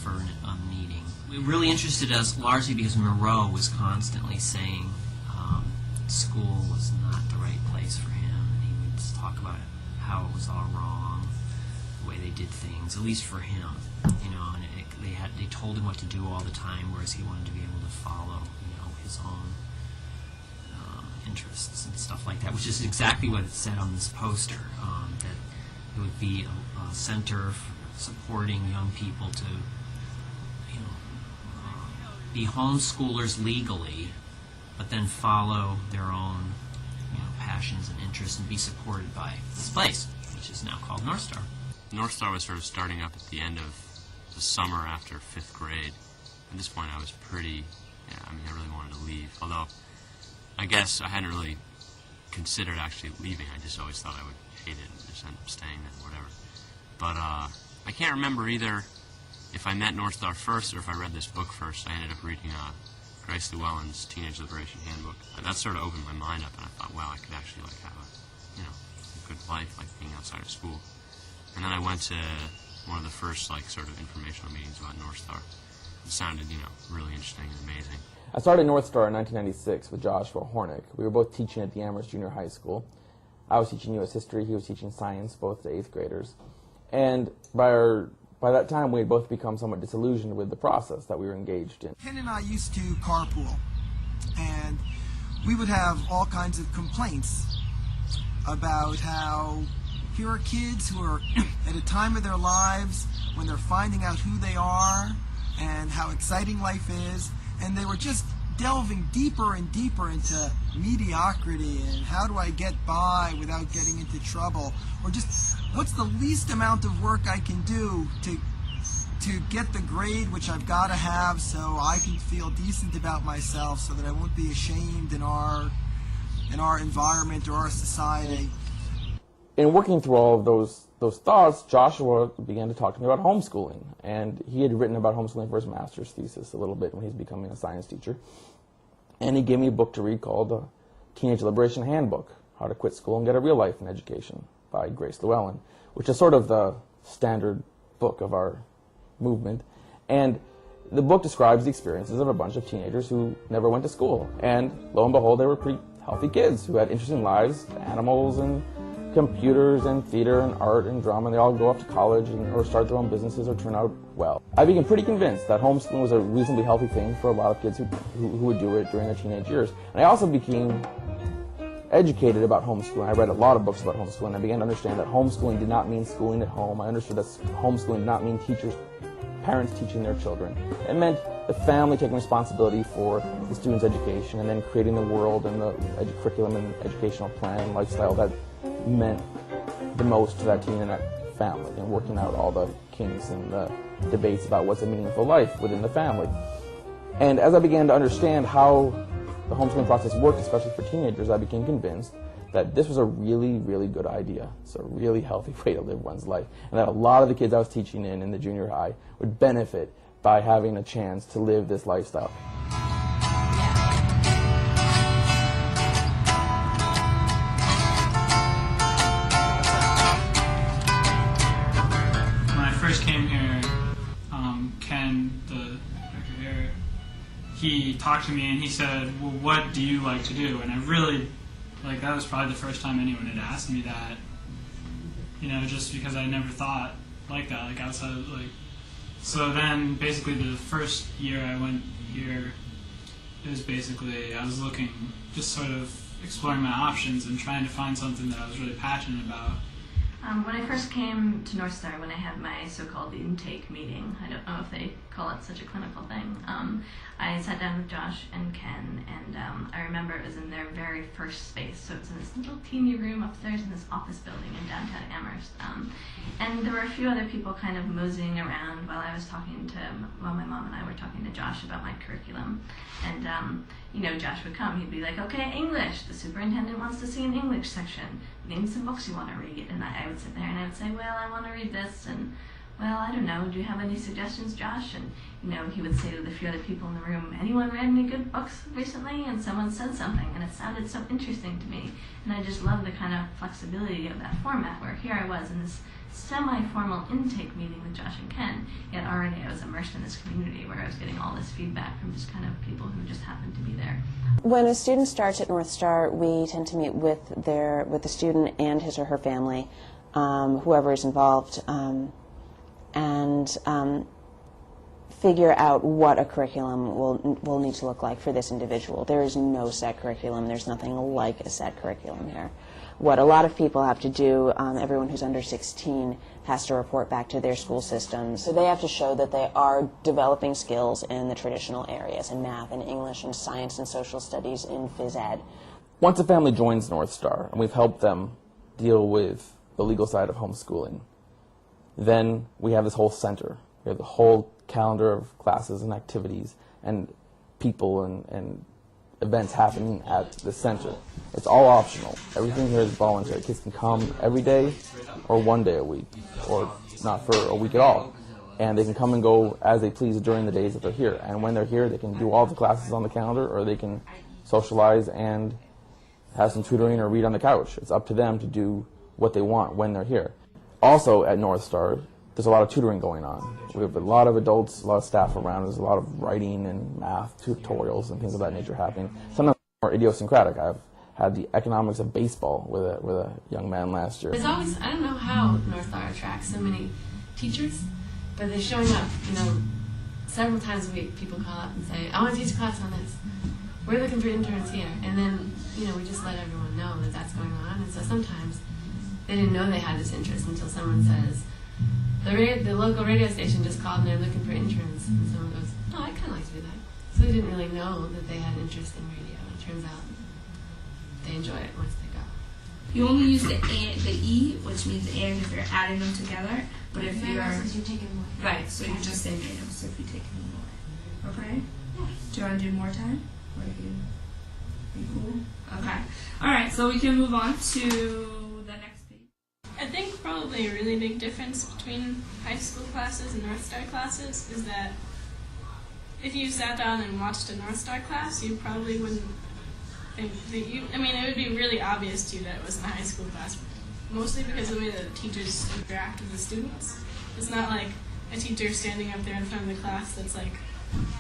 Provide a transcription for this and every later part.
for a meeting. It really interested us largely because Moreau was constantly saying school was not the right place for him. He would just talk about how it was all wrong, the way they did things, at least for him, you know. And they told him what to do all the time, whereas he wanted to be able to follow, you know, his own interests and stuff like that, which is exactly what it said on this poster. That it would be a center for supporting young people to, you know, be homeschoolers legally, but then follow their own, you know, passions and interests and be supported by this place, which is now called North Star. North Star was sort of starting up at the end of the summer after 5th grade. At this point I was pretty, I really wanted to leave, although I guess I hadn't really considered actually leaving. I just always thought I would hate it and just end up staying there, whatever. But I can't remember either if I met North Star first or if I read this book first. I ended up reading Grace Llewellyn's Teenage Liberation Handbook. That sort of opened my mind up, and I thought, wow, I could actually have a good life, being outside of school. And then I went to one of the first sort of informational meetings about North Star. It sounded, really interesting and amazing. I started North Star in 1996 with Joshua Hornick. We were both teaching at the Amherst Junior High School. I was teaching U.S. history, he was teaching science, both to 8th graders. And by that time, we had both become somewhat disillusioned with the process that we were engaged in. Ken and I used to carpool, and we would have all kinds of complaints about how here are kids who are at a time of their lives when they're finding out who they are and how exciting life is, and they were just delving deeper and deeper into mediocrity and how do I get by without getting into trouble, or just what's the least amount of work I can do to get the grade which I've got to have so I can feel decent about myself, so that I won't be ashamed in our environment or our society. In working through all of those thoughts, Joshua began to talk to me about homeschooling, and he had written about homeschooling for his master's thesis a little bit when he was becoming a science teacher. And he gave me a book to read called Teenage Liberation Handbook, How to Quit School and Get a Real Life in Education by Grace Llewellyn, which is sort of the standard book of our movement. And the book describes the experiences of a bunch of teenagers who never went to school. And lo and behold, they were pretty healthy kids who had interesting lives, animals and computers and theater and art and drama, and they all go off to college or start their own businesses or turn out well. I became pretty convinced that homeschooling was a reasonably healthy thing for a lot of kids who would do it during their teenage years. And I also became educated about homeschooling. I read a lot of books about homeschooling. I began to understand that homeschooling did not mean schooling at home. I understood that homeschooling did not mean parents teaching their children. It meant the family taking responsibility for the student's education and then creating the world and the curriculum and educational plan and lifestyle that meant the most to that teen and that family, and working out all the kinks and the debates about what's a meaningful life within the family. And as I began to understand how the homeschooling process worked, especially for teenagers, I became convinced that this was a really, really good idea. It's a really healthy way to live one's life, and that a lot of the kids I was teaching in the junior high would benefit by having a chance to live this lifestyle. Came here, Ken, the director here, he talked to me and he said, well, what do you like to do? And I really, that was probably the first time anyone had asked me that, just because I never thought like that, outside of, so then basically the first year I went here, it was basically, I was looking, just sort of exploring my options and trying to find something that I was really passionate about. When I first came to North Star, when I had my so-called intake meeting, I don't know if they call it such a clinical thing, I sat down with Josh and Ken, and I remember it was in their very first space, so it's in this little teeny room upstairs in this office building in downtown Amherst. And there were a few other people kind of moseying around while I was talking to, my mom and I were talking to Josh about my curriculum. And, Josh would come, he'd be like, okay, English, the superintendent wants to see an English section. Name some books you want to read. And I would sit there and I would say, well, I want to read this, and well, I don't know, do you have any suggestions, Josh? And, he would say to the few other people in the room, anyone read any good books recently? And someone said something, and it sounded so interesting to me. And I just love the kind of flexibility of that format, where here I was in this semi-formal intake meeting with Josh and Ken, yet already I was immersed in this community where I was getting all this feedback from just kind of people who just happened to be there. When a student starts at North Star, we tend to meet with the student and his or her family, whoever is involved, and figure out what a curriculum will need to look like for this individual. There is no set curriculum. There's nothing like a set curriculum here. What a lot of people have to do, everyone who's under 16 has to report back to their school systems. So they have to show that they are developing skills in the traditional areas, in math and English and science and social studies, in phys ed. Once a family joins North Star, and we've helped them deal with the legal side of homeschooling, then we have this whole center. We have the whole calendar of classes and activities and people and events happening at the center. It's all optional. Everything here is voluntary. Kids can come every day or one day a week, or not for a week at all. And they can come and go as they please during the days that they're here. And when they're here, they can do all the classes on the calendar, or they can socialize and have some tutoring or read on the couch. It's up to them to do what they want when they're here. Also at North Star, there's a lot of tutoring going on. We have a lot of adults, a lot of staff around. There's a lot of writing and math tutorials and things of that nature happening. Sometimes more idiosyncratic. I've had the economics of baseball with a young man last year. There's always, I don't know how North Star attracts so many teachers, but they're showing up, several times a week. People call up and say, I want to teach a class on this. We're looking for interns here. And then, we just let everyone know that that's going on. And so sometimes they didn't know they had this interest until someone says, the local radio station just called and they're looking for interns. And someone goes, oh, I kind of like to do that. So they didn't really know that they had interest in radio. And it turns out they enjoy it once they go. You only use the E, which means and if you're adding them together. But if you're taking more. right, so you're just saying native. So if you take them more, okay. Yeah. Do you want to do more time? Or are you cool? Okay. All right. So we can move on to the next page. I think probably a really big difference between high school classes and North Star classes is that if you sat down and watched a North Star class, you probably wouldn't think that it would be really obvious to you that it was a high school class, mostly because of the way the teachers interact with the students. It's not like a teacher standing up there in front of the class that's like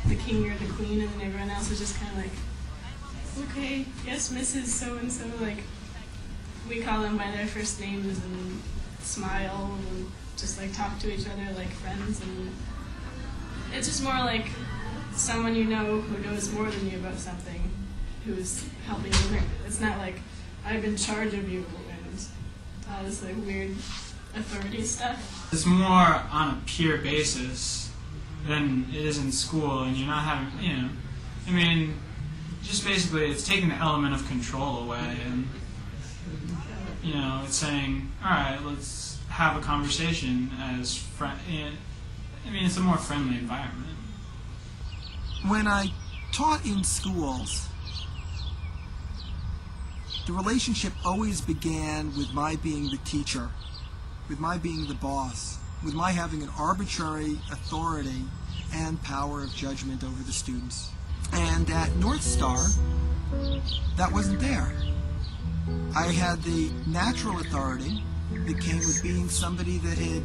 the king or the queen, and then everyone else is just kind of like, okay, yes, Mrs. So-and-so, like, we call them by their first names and smile and just like talk to each other like friends, and it's just more like someone you know who knows more than you about something who's helping you learn. It's not like I'm in charge of you and all this like weird authority stuff. It's more on a peer basis than it is in school, and you're not having, just basically it's taking the element of control away, and it's saying, all right, let's have a conversation as it's a more friendly environment. When I taught in schools, the relationship always began with my being the teacher, with my being the boss, with my having an arbitrary authority and power of judgment over the students. And at North Star, that wasn't there. I had the natural authority that came with being somebody that had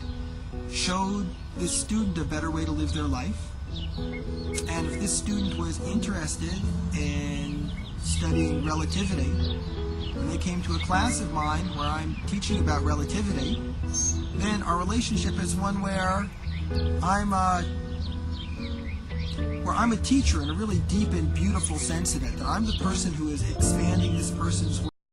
showed the student a better way to live their life. And if this student was interested in studying relativity, when they came to a class of mine where I'm teaching about relativity, then our relationship is one where I'm a teacher in a really deep and beautiful sense of it. That I'm the person who is expanding this person's